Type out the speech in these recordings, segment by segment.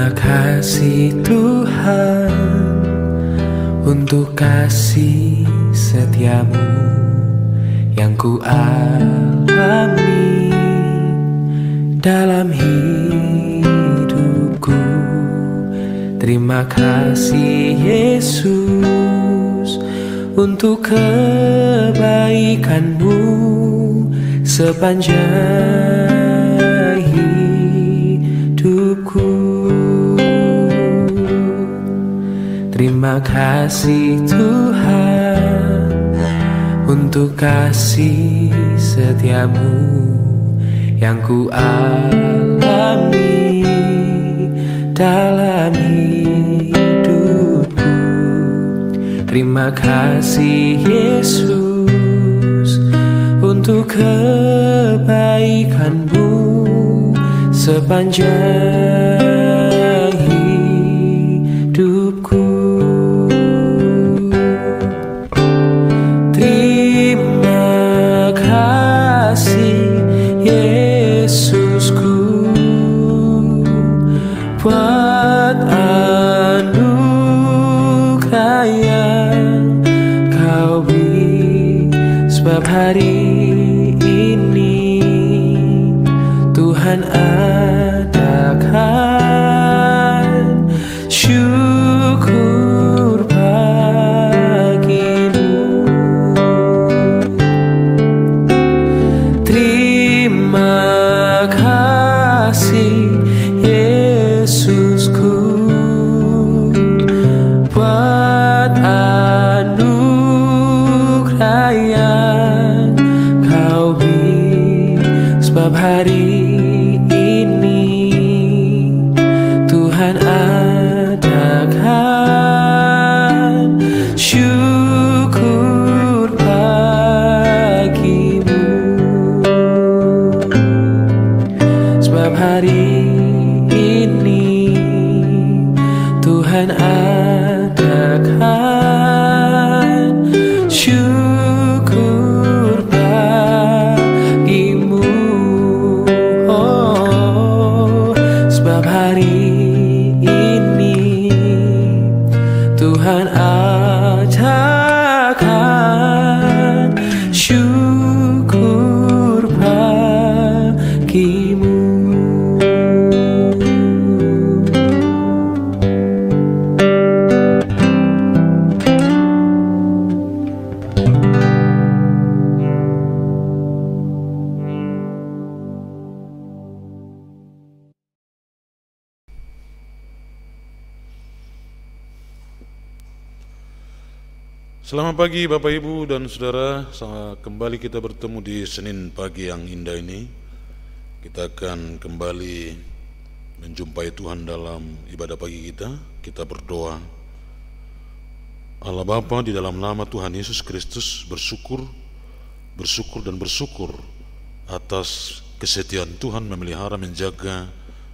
Terima kasih Tuhan untuk kasih setiamu yang ku alami dalam hidupku. Terima kasih Yesus untuk kebaikanmu sepanjang hidupku. Terima kasih Tuhan untuk kasih setiamu yang ku alami dalam hidupku. Terima kasih Yesus untuk kebaikanmu sepanjang hidupku. Terima kasih Yesusku buat anugerah yang kau beri, sebab hari ini Tuhan adakan syukur bagimu. Terima kasih Yesusku buat anugerah yang kau beri, sebab hari ini Tuhan adakan syukur bagimu, sebab hari ini Tuhan adakan syukur bagimu. Oh, sebab hari ini Tuhan adakan syukur bagimu. Selamat pagi Bapak Ibu dan Saudara. Kembali kita bertemu di Senin pagi yang indah ini. Kita akan kembali menjumpai Tuhan dalam ibadah pagi kita. Kita berdoa. Allah Bapa, di dalam nama Tuhan Yesus Kristus, bersyukur atas kesetiaan Tuhan memelihara, menjaga,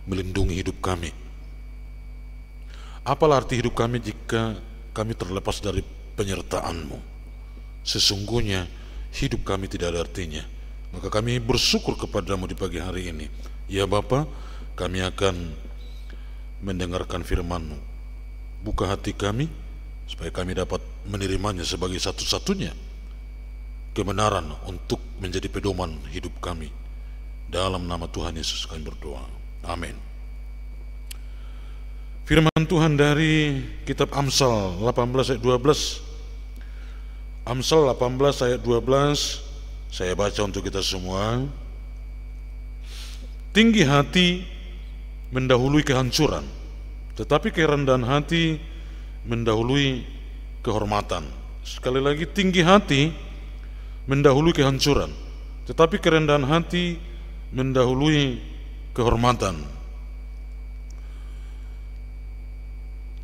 melindungi hidup kami. Apalah arti hidup kami jika kami terlepas dari penyertaan-Mu? Sesungguhnya hidup kami tidak ada artinya. Maka kami bersyukur kepadamu di pagi hari ini. Ya Bapa, kami akan mendengarkan firman-Mu. Buka hati kami supaya kami dapat menerimanya sebagai satu-satunya kebenaran untuk menjadi pedoman hidup kami. Dalam nama Tuhan Yesus kami berdoa. Amin. Firman Tuhan dari kitab Amsal 18 ayat 12. Amsal 18 ayat 12, saya baca untuk kita semua. Tinggi hati mendahului kehancuran, tetapi kerendahan hati mendahului kehormatan. Sekali lagi, tinggi hati mendahului kehancuran, tetapi kerendahan hati mendahului kehormatan.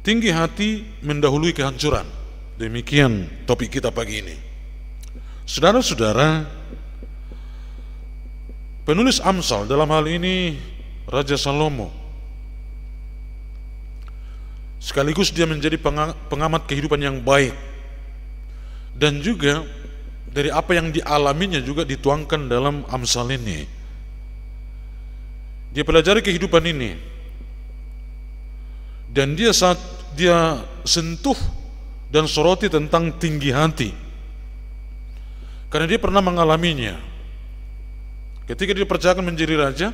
Tinggi hati mendahului kehancuran. Demikian topik kita pagi ini. Saudara-saudara, penulis Amsal dalam hal ini Raja Salomo, sekaligus dia menjadi pengamat kehidupan yang baik, dan juga dari apa yang dialaminya juga dituangkan dalam Amsal ini. Dia pelajari kehidupan ini. Dan dia sentuh dan soroti tentang tinggi hati, karena dia pernah mengalaminya. Ketika dia dipercayakan menjadi raja,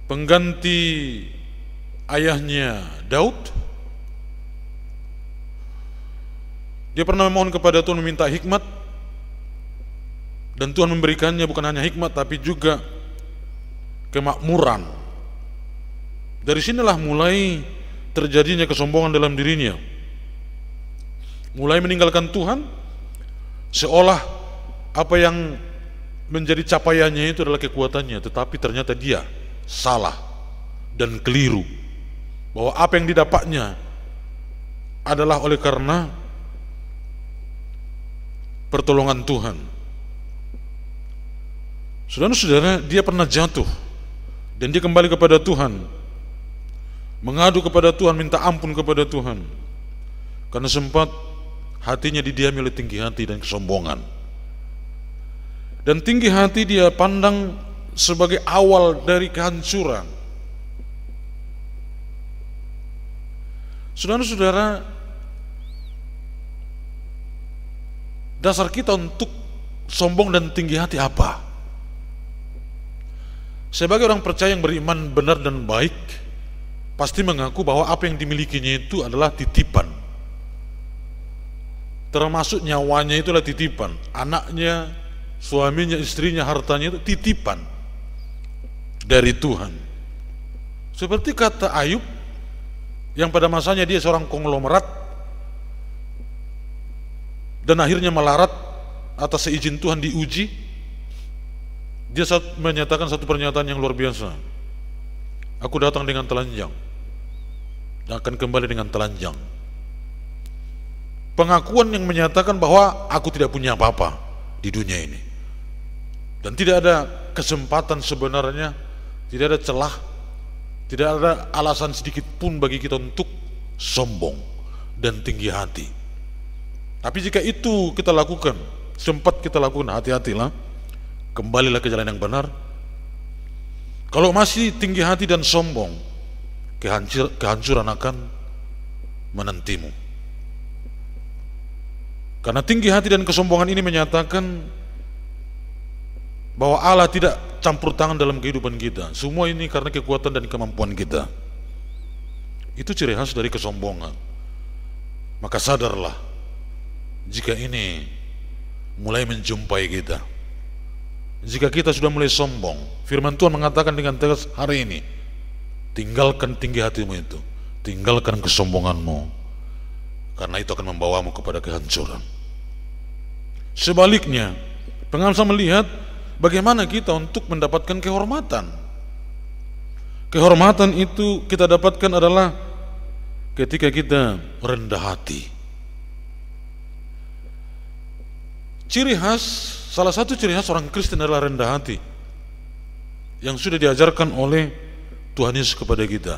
pengganti ayahnya Daud, dia pernah memohon kepada Tuhan meminta hikmat, dan Tuhan memberikannya bukan hanya hikmat tapi juga kemakmuran. Dari sinilah mulai terjadinya kesombongan dalam dirinya, mulai meninggalkan Tuhan, seolah apa yang menjadi capaiannya itu adalah kekuatannya, tetapi ternyata dia salah dan keliru, bahwa apa yang didapatnya adalah oleh karena pertolongan Tuhan. Saudara-saudara, dia pernah jatuh dan dia kembali kepada Tuhan, mengadu kepada Tuhan, minta ampun kepada Tuhan, karena sempat hatinya didiami oleh tinggi hati dan kesombongan. Dan tinggi hati dia pandang sebagai awal dari kehancuran. Saudara-saudara, dasar kita untuk sombong dan tinggi hati apa? Sebagai orang percaya yang beriman benar dan baik, pasti mengaku bahwa apa yang dimilikinya itu adalah titipan. Termasuk nyawanya itulah titipan, anaknya, suaminya, istrinya, hartanya itu titipan dari Tuhan. Seperti kata Ayub, yang pada masanya dia seorang konglomerat dan akhirnya melarat atas seizin Tuhan diuji. Dia menyatakan satu pernyataan yang luar biasa: aku datang dengan telanjang dan akan kembali dengan telanjang. Pengakuan yang menyatakan bahwa aku tidak punya apa-apa di dunia ini, dan tidak ada kesempatan sebenarnya, tidak ada celah, tidak ada alasan sedikit pun bagi kita untuk sombong dan tinggi hati. Tapi jika itu kita lakukan, sempat kita lakukan, hati-hatilah, kembalilah ke jalan yang benar. Kalau masih tinggi hati dan sombong, kehancuran akan menantimu. Karena tinggi hati dan kesombongan ini menyatakan bahwa Allah tidak campur tangan dalam kehidupan kita. Semua ini karena kekuatan dan kemampuan kita. Itu ciri khas dari kesombongan. Maka sadarlah jika ini mulai menjumpai kita. Jika kita sudah mulai sombong, firman Tuhan mengatakan dengan tegas hari ini, tinggalkan tinggi hatimu itu, tinggalkan kesombonganmu, karena itu akan membawamu kepada kehancuran. Sebaliknya, pengamsal melihat bagaimana kita untuk mendapatkan kehormatan. Kehormatan itu kita dapatkan adalah ketika kita rendah hati. Ciri khas, salah satu ciri khas orang Kristen adalah rendah hati, yang sudah diajarkan oleh Tuhan Yesus kepada kita.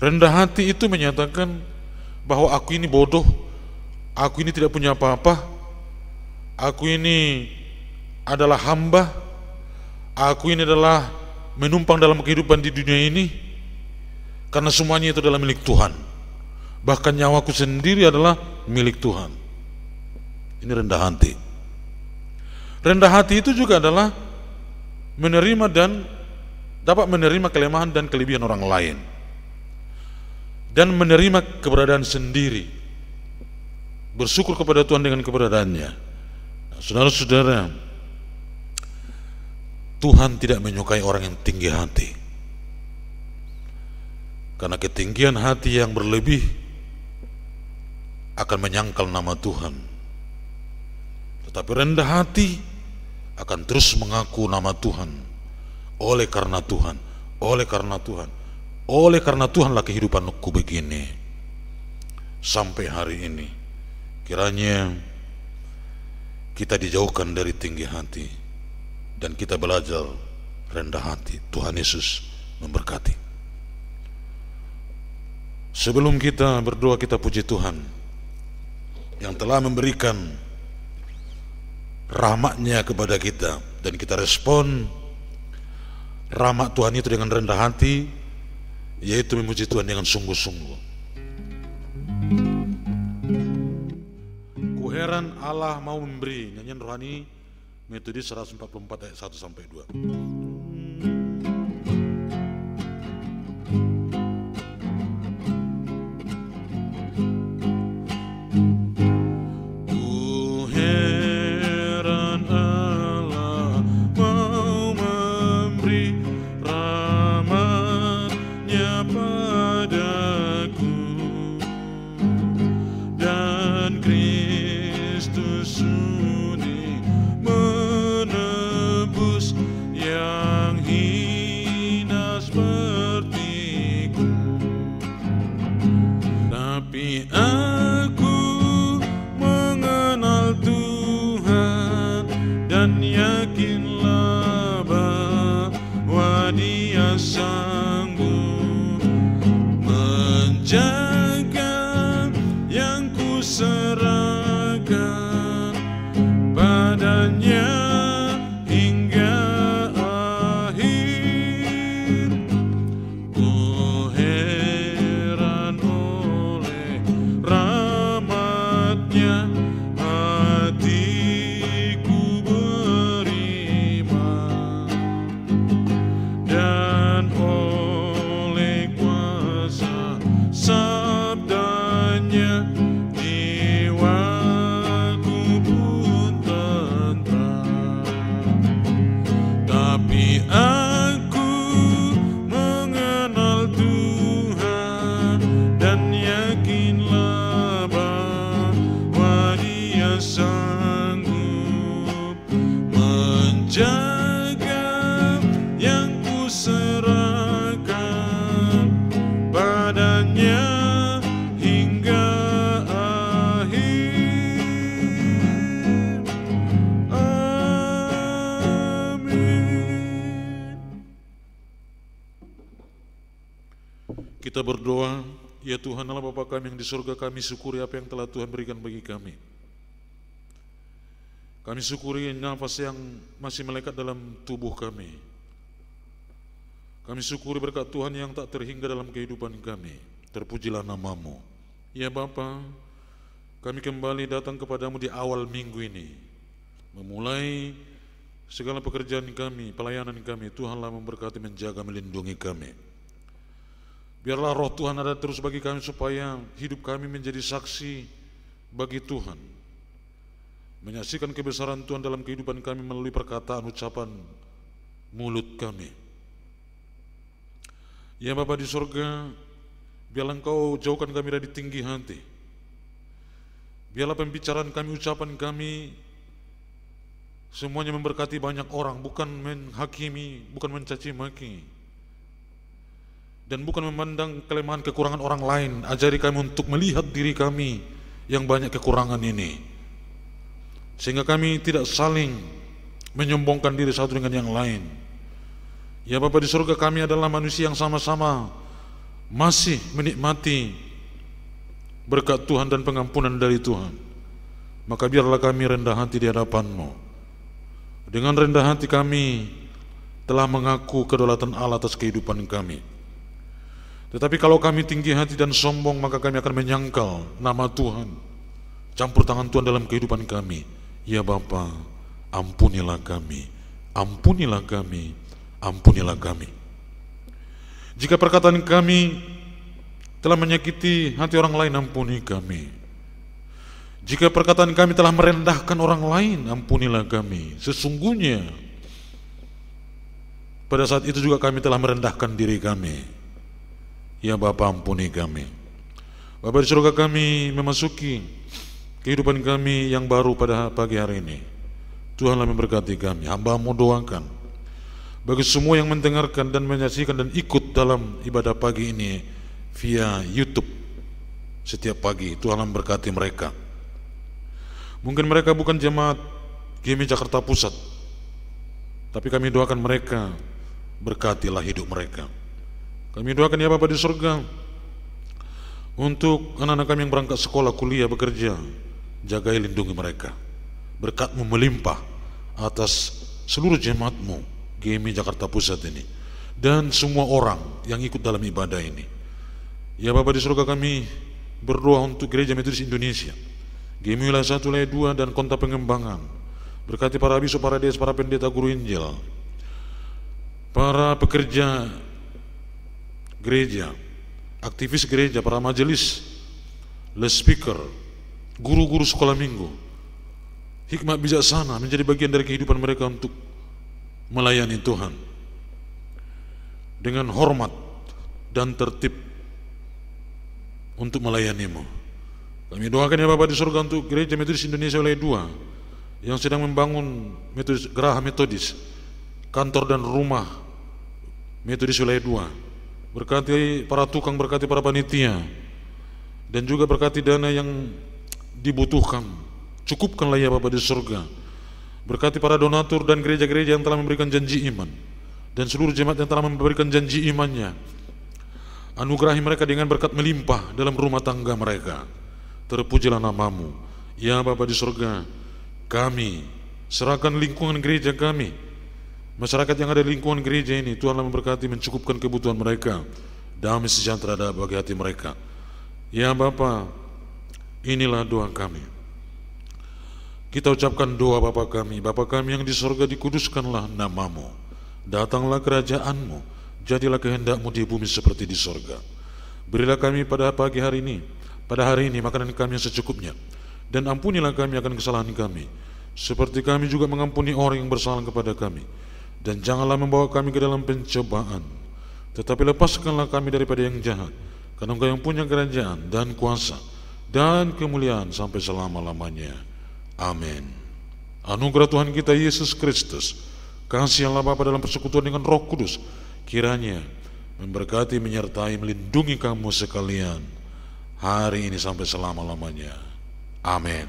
Rendah hati itu menyatakan bahwa aku ini bodoh, aku ini tidak punya apa-apa, aku ini adalah hamba, aku ini adalah menumpang dalam kehidupan di dunia ini, karena semuanya itu adalah milik Tuhan. Bahkan nyawaku sendiri adalah milik Tuhan. Ini rendah hati. Rendah hati itu juga adalah menerima dan dapat menerima kelemahan dan kelebihan orang lain, dan menerima keberadaan sendiri, bersyukur kepada Tuhan dengan keberadaannya. Saudara-saudara, Tuhan tidak menyukai orang yang tinggi hati, karena ketinggian hati yang berlebih akan menyangkal nama Tuhan. Tetapi rendah hati akan terus mengaku nama Tuhan. Oleh karena Tuhan, oleh karena Tuhan, oleh karena Tuhanlah kehidupanku begini sampai hari ini. Kiranya kita dijauhkan dari tinggi hati dan kita belajar rendah hati. Tuhan Yesus memberkati. Sebelum kita berdoa, kita puji Tuhan yang telah memberikan rahmat-Nya kepada kita, dan kita respon Rahmat Tuhan itu dengan rendah hati, yaitu memuji Tuhan dengan sungguh-sungguh. Ku heran Allah mau memberi. Nyanyian rohani Metodis 144 ayat 1-2. Kita berdoa, ya Tuhan Allah Bapa kami yang di surga, kami syukuri apa yang telah Tuhan berikan bagi kami. Kami syukuri nafas yang masih melekat dalam tubuh kami. Kami syukuri berkat Tuhan yang tak terhingga dalam kehidupan kami. Terpujilah nama-Mu. Ya Bapa, kami kembali datang kepadamu di awal minggu ini. Memulai segala pekerjaan kami, pelayanan kami, Tuhanlah memberkati, menjaga, melindungi kami. Biarlah roh Tuhan ada terus bagi kami supaya hidup kami menjadi saksi bagi Tuhan. Menyaksikan kebesaran Tuhan dalam kehidupan kami melalui perkataan, ucapan mulut kami. Ya Bapa di surga, biarlah Engkau jauhkan kami dari tinggi hati. Biarlah pembicaraan kami, ucapan kami, semuanya memberkati banyak orang, bukan menghakimi, bukan mencaci maki. Dan bukan memandang kelemahan kekurangan orang lain. Ajari kami untuk melihat diri kami yang banyak kekurangan ini, sehingga kami tidak saling menyombongkan diri satu dengan yang lain. Ya Bapa di surga, kami adalah manusia yang sama-sama masih menikmati berkat Tuhan dan pengampunan dari Tuhan. Maka biarlah kami rendah hati di hadapan-Mu. Dengan rendah hati kami telah mengaku kedaulatan Allah atas kehidupan kami. Tetapi kalau kami tinggi hati dan sombong, maka kami akan menyangkal nama Tuhan, campur tangan Tuhan dalam kehidupan kami. Ya Bapa, ampunilah kami, ampunilah kami, ampunilah kami. Jika perkataan kami telah menyakiti hati orang lain, ampuni kami. Jika perkataan kami telah merendahkan orang lain, ampunilah kami. Sesungguhnya pada saat itu juga kami telah merendahkan diri kami. Ya Bapa, ampuni kami. Bapa di surga, kami memasuki kehidupan kami yang baru pada pagi hari ini. Tuhanlah memberkati kami. Hamba-Mu doakan bagi semua yang mendengarkan dan menyaksikan dan ikut dalam ibadah pagi ini via YouTube setiap pagi. Tuhanlah memberkati mereka. Mungkin mereka bukan jemaat GMI Jakarta Pusat, tapi kami doakan mereka, berkatilah hidup mereka. Kami doakan ya Bapa di surga untuk anak-anak kami yang berangkat sekolah, kuliah, bekerja. Jagai, lindungi mereka. Berkat-Mu melimpah atas seluruh jemaat-Mu GMI Jakarta Pusat ini. dan semua orang yang ikut dalam ibadah ini. Ya Bapa di surga, kami berdoa untuk Gereja Metodis Indonesia, GMI Wilayah 1 Wilayah 2 dan Kota Pengembangan. Berkati para bisu, para des, para pendeta, guru Injil, para pekerja gereja, aktivis gereja, para majelis, les speaker, guru-guru sekolah minggu. Hikmat bijaksana menjadi bagian dari kehidupan mereka untuk melayani Tuhan dengan hormat dan tertib untuk melayani-Mu. Kami doakan ya Bapa di surga untuk Gereja Metodis Indonesia Wilayah 2 yang sedang membangun geraha metodis, kantor dan rumah Metodis Wilayah 2. Berkati para tukang, berkati para panitia, dan juga berkati dana yang dibutuhkan. Cukupkanlah ya Bapa di surga. Berkati para donatur dan gereja-gereja yang telah memberikan janji iman, dan seluruh jemaat yang telah memberikan janji imannya. Anugerahi mereka dengan berkat melimpah dalam rumah tangga mereka. Terpujilah nama-Mu ya Bapa di surga. Kami serahkan lingkungan gereja kami, masyarakat yang ada di lingkungan gereja ini. Tuhanlah memberkati, mencukupkan kebutuhan mereka, damai sejahtera bagi hati mereka. Ya Bapa, inilah doa kami. Kita ucapkan doa Bapa kami yang di surga, dikuduskanlah nama-Mu, datanglah kerajaan-Mu, jadilah kehendak-Mu di bumi seperti di surga. Berilah kami pada pagi hari ini makanan kami yang secukupnya, dan ampunilah kami akan kesalahan kami, seperti kami juga mengampuni orang yang bersalah kepada kami. Dan janganlah membawa kami ke dalam pencobaan, tetapi lepaskanlah kami daripada yang jahat, karena Engkau yang punya kerajaan dan kuasa dan kemuliaan sampai selama-lamanya. Amin. Anugerah Tuhan kita Yesus Kristus, kasih Allah Bapa dalam persekutuan dengan Roh Kudus, kiranya memberkati, menyertai, melindungi kamu sekalian hari ini sampai selama-lamanya. Amin.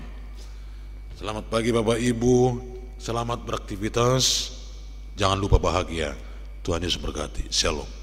Selamat pagi Bapak Ibu, selamat beraktivitas, jangan lupa bahagia. Tuhan Yesus berkati. Shalom.